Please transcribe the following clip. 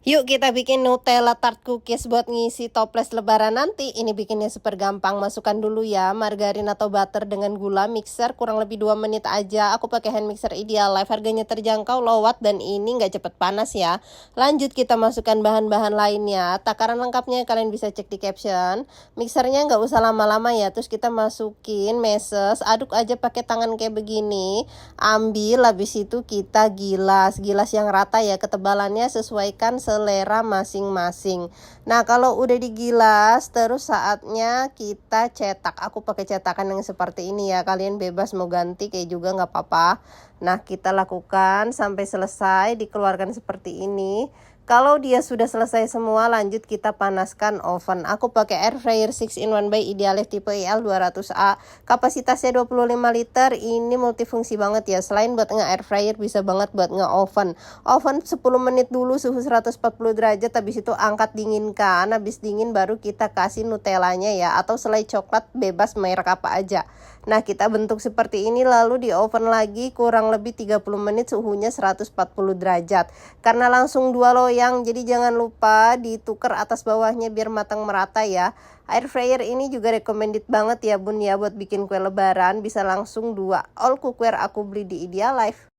Yuk kita bikin Nutella tart cookies buat ngisi toples lebaran nanti. Ini bikinnya super gampang. Masukkan dulu ya margarin atau butter dengan gula, mixer kurang lebih 2 menit aja. Aku pakai hand mixer Idealife, harganya terjangkau, low watt, dan ini nggak cepet panas ya. Lanjut kita masukkan bahan-bahan lainnya. Takaran lengkapnya kalian bisa cek di caption. Mixernya nggak usah lama-lama ya. Terus kita masukin meses, aduk aja pakai tangan kayak begini. Ambil, habis itu kita gilas yang rata ya, ketebalannya sesuaikan selera masing-masing. Nah, kalau udah digilas, terus saatnya kita cetak. Aku pakai cetakan yang seperti ini ya. Kalian bebas mau ganti kayak juga nggak apa-apa. Nah, kita lakukan sampai selesai, dikeluarkan seperti ini. Kalau dia sudah selesai semua, lanjut kita panaskan oven. Aku pakai air fryer 6-in-1 by Idealife tipe IL 200A. Kapasitasnya 25 liter. Ini multifungsi banget ya. Selain buat nge-air fryer, bisa banget buat nge-oven. Oven 10 menit dulu suhu 140 derajat. Habis itu angkat dinginkan. Habis dingin baru kita kasih nutellanya ya. Atau selai coklat, bebas merek apa aja. Nah, kita bentuk seperti ini lalu di oven lagi kurang lebih 30 menit suhunya 140 derajat. Karena langsung 2 loyang, jadi jangan lupa ditukar atas bawahnya biar matang merata ya. Air fryer ini juga recommended banget ya bun ya buat bikin kue lebaran, bisa langsung 2. All cookware aku beli di Idealife.